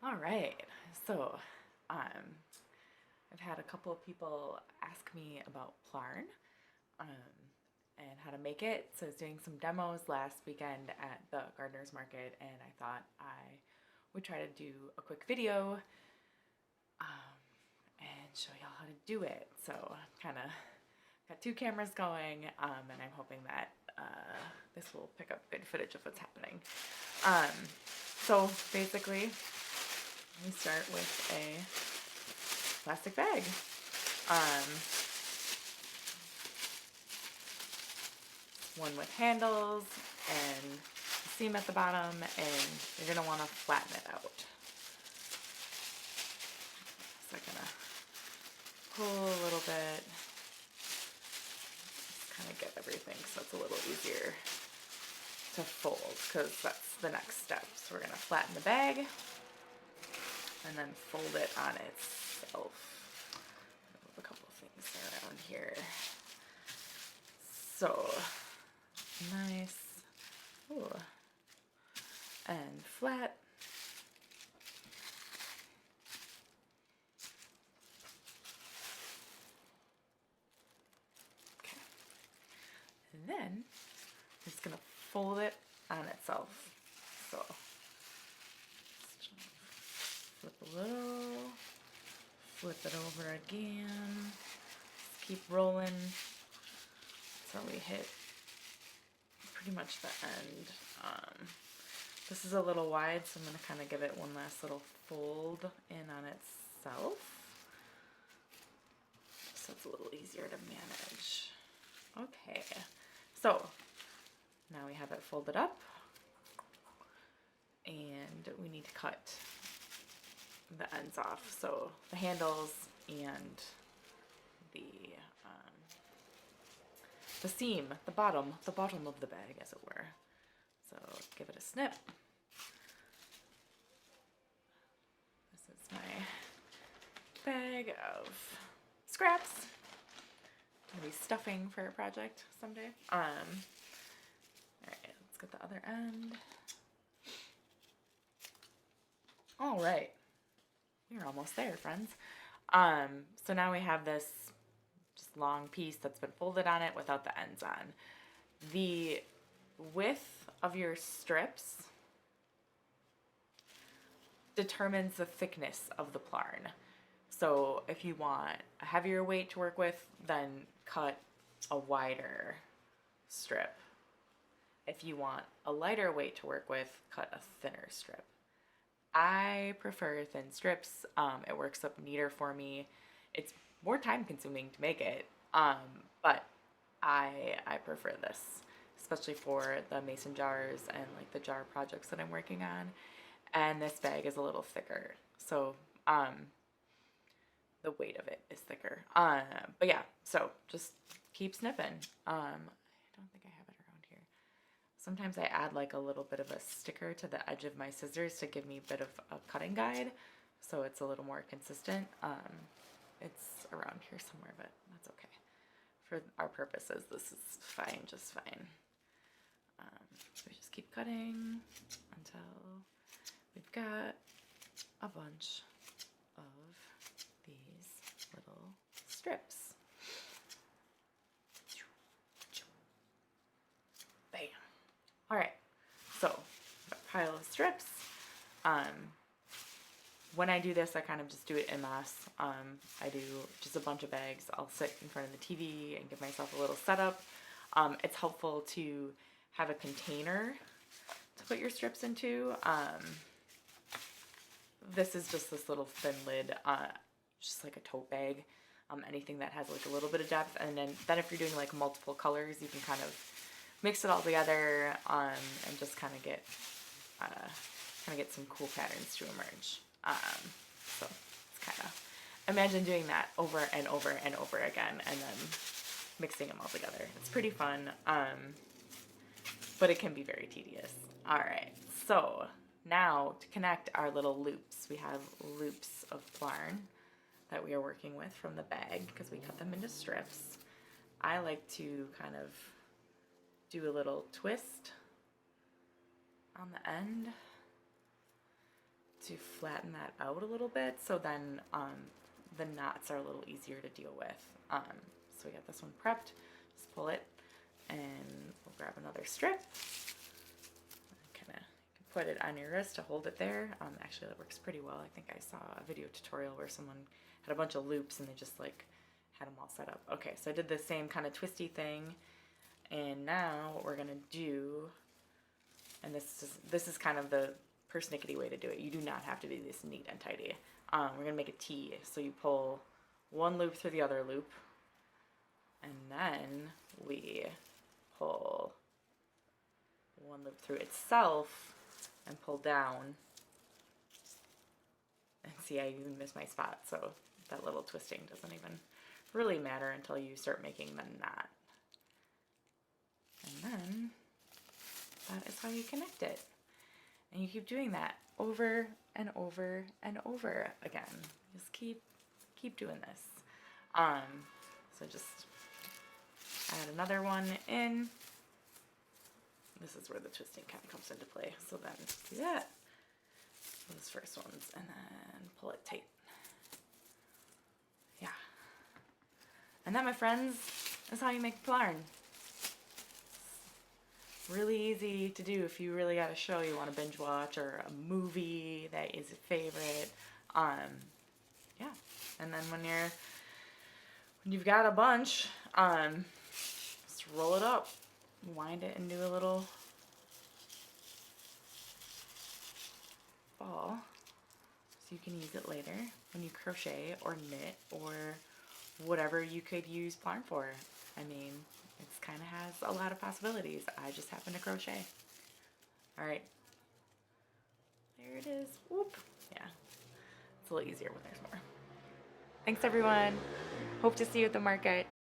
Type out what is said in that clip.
All right. So, I've had a couple of people ask me about Plarn, um, and how to make it. So I was doing some demos last weekend at the gardener's market, and I thought I would try to do a quick video, and show y'all how to do it. So kind of got two cameras going, and I'm hoping that this will pick up good footage of what's happening. So basically, we start with a plastic bag. Um, one with handles and a seam at the bottom, and you're going to want to flatten it out. So I'm going to pull a little bit, just kind of get everything so it's a little easier to fold, because that's the next step. So we're going to flatten the bag and then fold it on itself. A couple things around here. So nice. Ooh. And flat. Okay. And then it's going to fold it on itself. So flip a little, flip it over again, keep rolling until we hit pretty much the end. This is a little wide, so I'm going to kind of give it one last little fold in on itself, so it's a little easier to manage. Okay, so now we have it folded up, and we need to cut the ends off, so the handles and the seam, the bottom of the bag, as it were. So give it a snip. This is my bag of scraps. I'm gonna be stuffing for a project someday. All right, let's get the other end. All right, we're almost there, friends. So now we have this just long piece that's been folded on it without the ends on. The width of your strips determines the thickness of the Plarn. So if you want a heavier weight to work with, then cut a wider strip. If you want a lighter weight to work with, cut a thinner strip. I prefer thin strips. It works up neater for me. It's more time consuming to make it, but I prefer this, especially for the mason jars and like the jar projects that I'm working on. And this bag is a little thicker, so the weight of it is thicker. But yeah, so just keep snipping. I don't think I have it around here. Sometimes I add like a little bit of a sticker to the edge of my scissors to give me a bit of a cutting guide, so it's a little more consistent. It's around here somewhere, but that's okay. For our purposes, this is fine, just fine. So we just keep cutting until we've got a bunch of these little strips. Bam. All right, so a pile of strips. When I do this, I kind of just do it en masse. I do just a bunch of bags. I'll sit in front of the TV and give myself a little setup. It's helpful to have a container to put your strips into. This is just this little thin lid, just like a tote bag. Anything that has like a little bit of depth, and then if you're doing like multiple colors, you can kind of mix it all together, and just kind of get some cool patterns to emerge. So it's kind of, imagine doing that over and over and over again, and then mixing them all together. It's pretty fun, but it can be very tedious. All right, so now to connect our little loops, we have loops of Plarn that we are working with from the bag because we cut them into strips. I like to kind of do a little twist on the end to flatten that out a little bit, so then the knots are a little easier to deal with. So we got this one prepped. Just pull it, and we'll grab another strip. Kind of put it on your wrist to hold it there. Actually, that works pretty well. I think I saw a video tutorial where someone had a bunch of loops and they just like had them all set up. Okay, so I did the same kind of twisty thing, and now what we're gonna do, and this is kind of the persnickety way to do it. You do not have to do this neat and tidy. We're gonna make a T. So you pull one loop through the other loop, and then we pull one loop through itself and pull down. And see, I even missed my spot, so that little twisting doesn't even really matter until you start making the knot. And then that is how you connect it. And you keep doing that over and over and over again. Just keep doing this. So just add another one in. This is where the twisting kind of comes into play. So then do that, those first ones, and then pull it tight. Yeah. And that, my friends, is how you make Plarn. Really easy to do if you really got a show you want to binge watch, or a movie that is a favorite. Yeah. And then when you've got a bunch, just roll it up, wind it, and do a little ball so you can use it later when you crochet or knit or whatever you could use Plarn for. I mean, it kind of has a lot of possibilities. I just happen to crochet. All right, there it is. Whoop. Yeah, it's a little easier when there's more. Thanks, everyone. Hope to see you at the market.